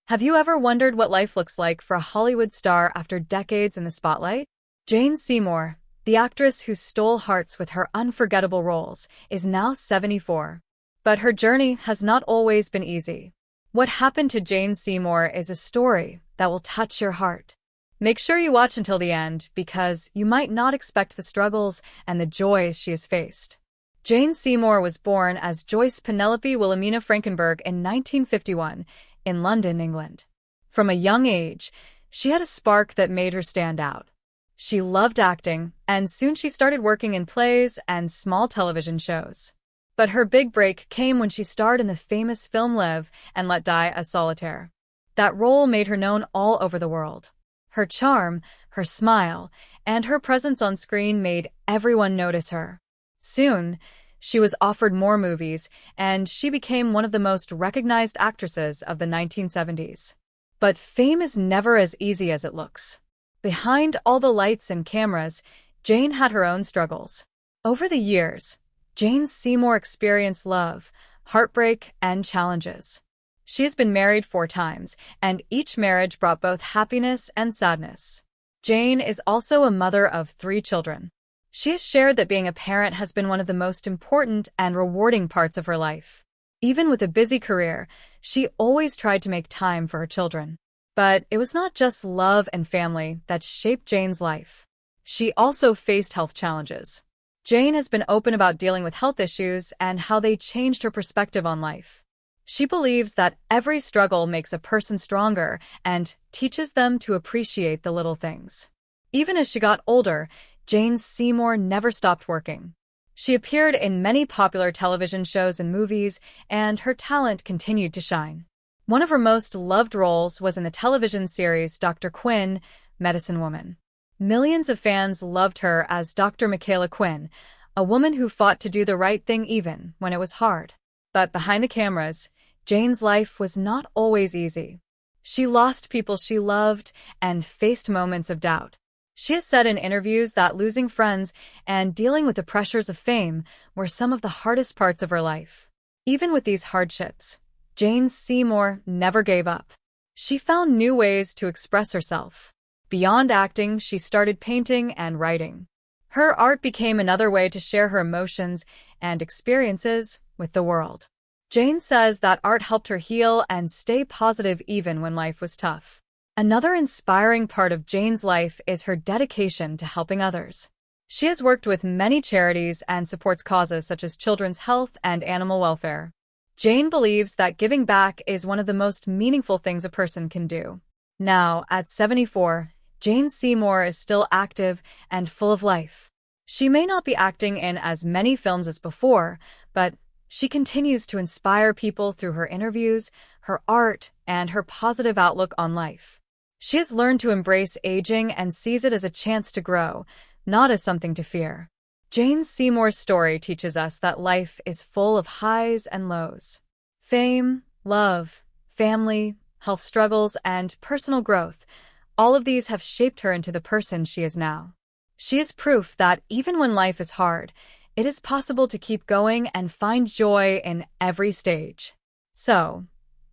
Have you ever wondered what life looks like for a Hollywood star after decades in the spotlight? Jane Seymour, the actress who stole hearts with her unforgettable roles, is now 74. But her journey has not always been easy. What happened to Jane Seymour is a story that will touch your heart. Make sure you watch until the end because you might not expect the struggles and the joys she has faced. Jane Seymour was born as Joyce Penelope Wilhelmina Frankenberg in 1951 in London, England. From a young age, she had a spark that made her stand out. She loved acting, and soon she started working in plays and small television shows. But her big break came when she starred in the famous film Live and Let Die a Solitaire. That role made her known all over the world. Her charm, her smile, and her presence on screen made everyone notice her. Soon, she was offered more movies, and she became one of the most recognized actresses of the 1970s. But fame is never as easy as it looks. Behind all the lights and cameras, Jane had her own struggles. Over the years, Jane Seymour experienced love, heartbreak, and challenges. She has been married 4 times, and each marriage brought both happiness and sadness. Jane is also a mother of 3 children. She has shared that being a parent has been one of the most important and rewarding parts of her life. Even with a busy career, she always tried to make time for her children. But it was not just love and family that shaped Jane's life. She also faced health challenges. Jane has been open about dealing with health issues and how they changed her perspective on life. She believes that every struggle makes a person stronger and teaches them to appreciate the little things. Even as she got older, Jane Seymour never stopped working. She appeared in many popular television shows and movies, and her talent continued to shine. One of her most loved roles was in the television series Dr. Quinn, Medicine Woman. Millions of fans loved her as Dr. Michaela Quinn, a woman who fought to do the right thing even when it was hard. But behind the cameras, Jane's life was not always easy. She lost people she loved and faced moments of doubt. She has said in interviews that losing friends and dealing with the pressures of fame were some of the hardest parts of her life. Even with these hardships, Jane Seymour never gave up. She found new ways to express herself. Beyond acting, she started painting and writing. Her art became another way to share her emotions and experiences with the world. Jane says that art helped her heal and stay positive even when life was tough. Another inspiring part of Jane's life is her dedication to helping others. She has worked with many charities and supports causes such as children's health and animal welfare. Jane believes that giving back is one of the most meaningful things a person can do. Now, at 74, Jane Seymour is still active and full of life. She may not be acting in as many films as before, but she continues to inspire people through her interviews, her art, and her positive outlook on life. She has learned to embrace aging and sees it as a chance to grow, not as something to fear. Jane Seymour's story teaches us that life is full of highs and lows. Fame, love, family, health struggles, and personal growth, all of these have shaped her into the person she is now. She is proof that even when life is hard, it is possible to keep going and find joy in every stage. So,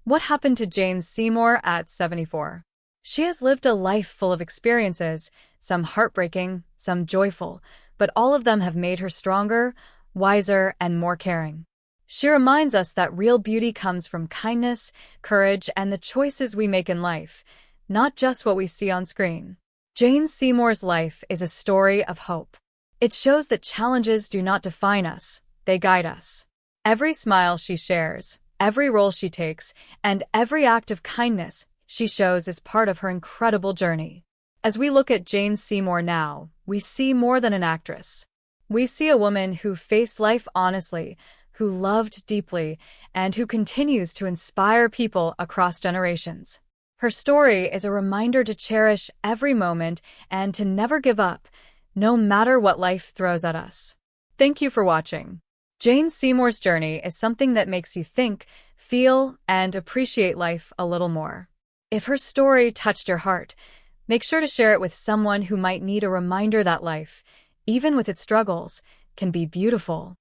what happened to Jane Seymour at 74? She has lived a life full of experiences, some heartbreaking, some joyful, but all of them have made her stronger, wiser, and more caring. She reminds us that real beauty comes from kindness, courage, and the choices we make in life, not just what we see on screen. Jane Seymour's life is a story of hope. It shows that challenges do not define us, they guide us. Every smile she shares, every role she takes, and every act of kindness she shows is part of her incredible journey. As we look at Jane Seymour now, we see more than an actress. We see a woman who faced life honestly, who loved deeply, and who continues to inspire people across generations. Her story is a reminder to cherish every moment and to never give up, no matter what life throws at us. Thank you for watching. Jane Seymour's journey is something that makes you think, feel, and appreciate life a little more. If her story touched your heart, make sure to share it with someone who might need a reminder that life, even with its struggles, can be beautiful.